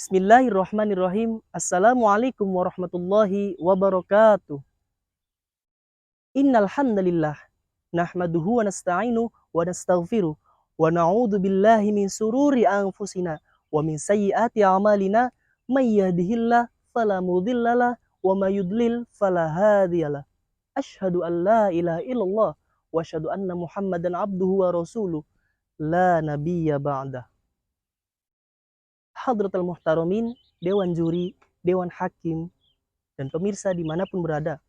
Bismillahirrahmanirrahim. Assalamualaikum warahmatullahi wabarakatuh. Innal hamdalillah nahmaduhu wa nasta'inu wa nastaghfiruh wa na'udzu billahi min sururi anfusina wa min sayyiati a'malina may yahdihillahu fala mudhillalah wa may yudlil fala hadiyalah. Asyhadu an la ilaha illallah wa asyhadu anna Muhammadan abduhu wa rasuluh la nabiyya ba'dah. Hadratul muhtaramin, dewan juri, dewan hakim, dan pemirsa dimanapun berada.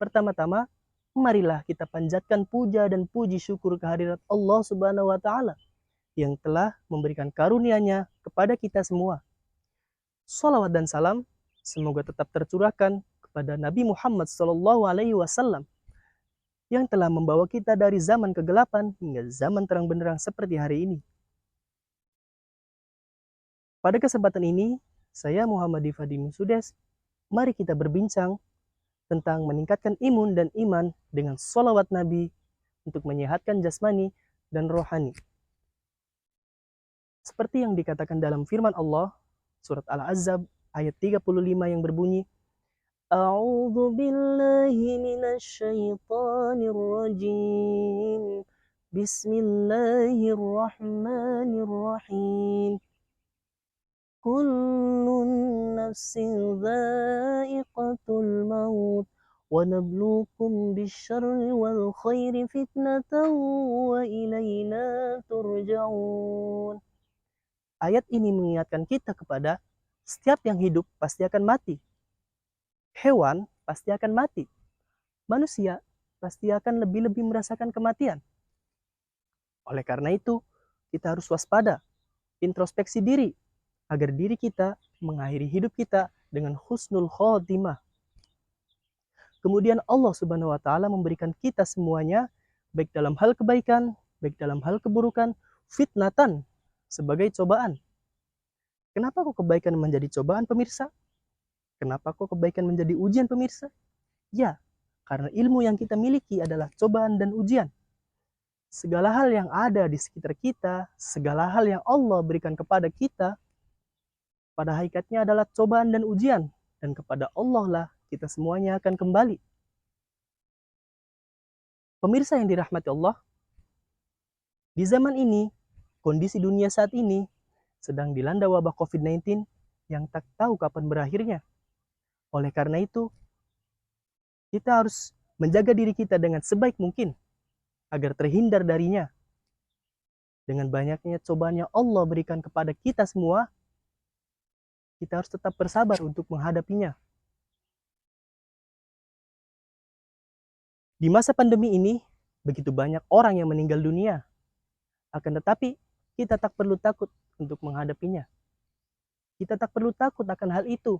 Pertama-tama, marilah kita panjatkan puja dan puji syukur kehadirat Allah Subhanahu wa Ta'ala yang telah memberikan karunia-Nya kepada kita semua. Salawat dan salam semoga tetap tercurahkan kepada Nabi Muhammad SAW yang telah membawa kita dari zaman kegelapan hingga zaman terang benderang seperti hari ini. Pada kesempatan ini, saya Muhammad Fadim Sudes, mari kita berbincang tentang meningkatkan imun dan iman dengan sholawat Nabi untuk menyehatkan jasmani dan rohani. Seperti yang dikatakan dalam firman Allah, surat Al-Ahzab ayat 35 yang berbunyi, A'udzu billahi minasyaitonir rajim. Bismillahirrahmanirrahim. Kullun nafsin dha'iqatul maut wa nabluukum bisyarri wal khairi fitnatan wa ilaina turja'un. Ayat ini mengingatkan kita kepada setiap yang hidup pasti akan mati. Hewan pasti akan mati. Manusia pasti akan lebih-lebih merasakan kematian. Oleh karena itu, kita harus waspada, introspeksi diri, agar diri kita mengakhiri hidup kita dengan husnul khotimah. Kemudian Allah Subhanahu wa Ta'ala memberikan kita semuanya, baik dalam hal kebaikan, baik dalam hal keburukan, fitnatan, sebagai cobaan. Kenapa kok kebaikan menjadi cobaan, pemirsa? Kenapa kok kebaikan menjadi ujian, pemirsa? Ya, karena ilmu yang kita miliki adalah cobaan dan ujian. Segala hal yang ada di sekitar kita, segala hal yang Allah berikan kepada kita, pada hakikatnya adalah cobaan dan ujian, dan kepada Allah lah kita semuanya akan kembali. Pemirsa yang dirahmati Allah, di zaman ini, kondisi dunia saat ini sedang dilanda wabah COVID-19 yang tak tahu kapan berakhirnya. Oleh karena itu, kita harus menjaga diri kita dengan sebaik mungkin agar terhindar darinya. Dengan banyaknya cobaan yang Allah berikan kepada kita semua, kita harus tetap bersabar untuk menghadapinya. Di masa pandemi ini, begitu banyak orang yang meninggal dunia. Akan tetapi, kita tak perlu takut untuk menghadapinya. Kita tak perlu takut akan hal itu,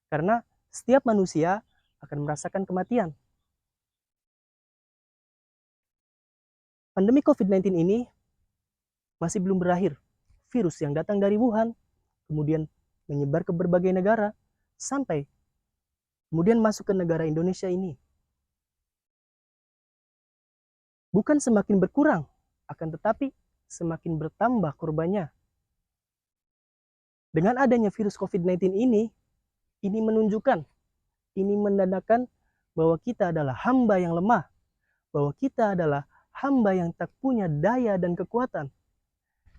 karena setiap manusia akan merasakan kematian. Pandemi COVID-19 ini masih belum berakhir. Virus yang datang dari Wuhan, kemudian menyebar ke berbagai negara, sampai kemudian masuk ke negara Indonesia ini. Bukan semakin berkurang, akan tetapi semakin bertambah korbannya. Dengan adanya virus COVID-19 ini menunjukkan, ini menandakan bahwa kita adalah hamba yang lemah, bahwa kita adalah hamba yang tak punya daya dan kekuatan.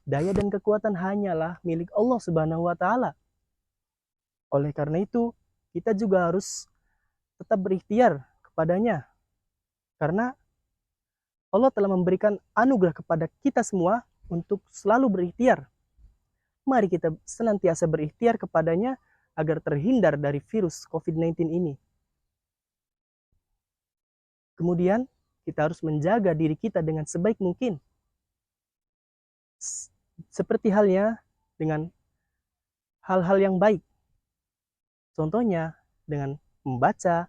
Daya dan kekuatan hanyalah milik Allah Subhanahu wa Ta'ala. Oleh karena itu, kita juga harus tetap berikhtiar kepadanya. Karena Allah telah memberikan anugerah kepada kita semua untuk selalu berikhtiar. Mari kita senantiasa berikhtiar kepadanya agar terhindar dari virus COVID-19 ini. Kemudian, kita harus menjaga diri kita dengan sebaik mungkin. Seperti halnya dengan hal-hal yang baik. Contohnya, dengan membaca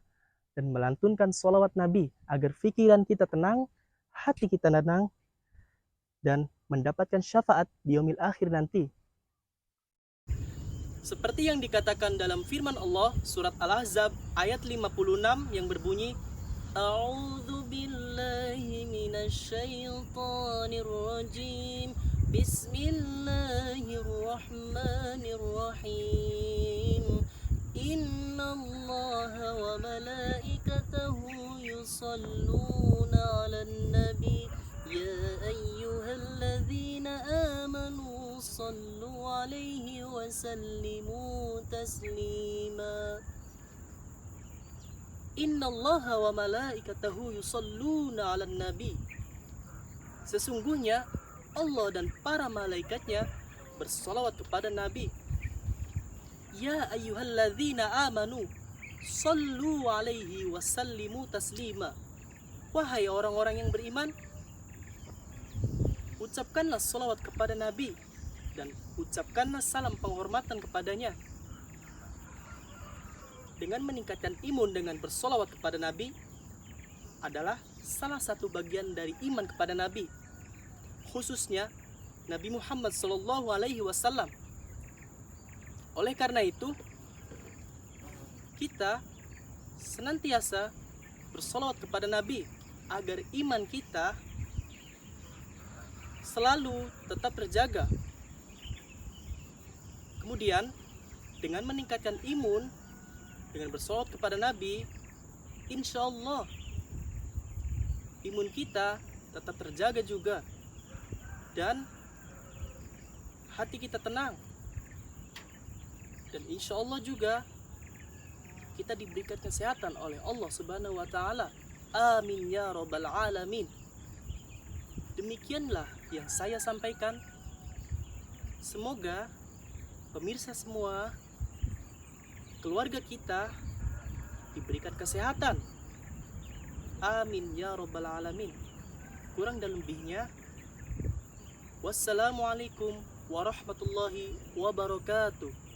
dan melantunkan sholawat Nabi agar pikiran kita tenang, hati kita tenang, dan mendapatkan syafaat di yaumil akhir nanti. Seperti yang dikatakan dalam firman Allah, surat Al-Ahzab ayat 56 yang berbunyi, A'udzu billahi minasyaitonir rajim. Bismillahirrahmanirrahim. Innallaha wa malaikatahu yusalluna 'alan nabi ya ayyuhalladzina amanu sallu 'alaihi wa sallimu taslima. Innallaha wa malaikatahu yusalluna 'alan nabi. Sesungguhnya Allah dan para malaikatnya bersalawat kepada Nabi. Ya ayyuhalladzina amanu sallu 'alaihi wa sallimu taslima. Wahai orang-orang yang beriman, ucapkanlah salawat kepada Nabi dan ucapkanlah salam penghormatan kepadanya. Dengan meningkatkan imun dengan bersolawat kepada Nabi adalah salah satu bagian dari iman kepada Nabi, khususnya Nabi Muhammad SAW. Oleh karena itu, kita senantiasa bersolawat kepada Nabi agar iman kita selalu tetap terjaga. Kemudian, dengan meningkatkan imun dengan bersolawat kepada Nabi, insya Allah imun kita tetap terjaga juga dan hati kita tenang, dan insya Allah juga kita diberikan kesehatan oleh Allah Subhanahu wa Ta'ala. Amin ya Rabbal Alamin. Demikianlah yang saya sampaikan. Semoga pemirsa semua, keluarga kita diberikan kesehatan. Amin ya Rabbal Alamin. Kurang dan lebihnya, wassalamualaikum warahmatullahi wabarakatuh.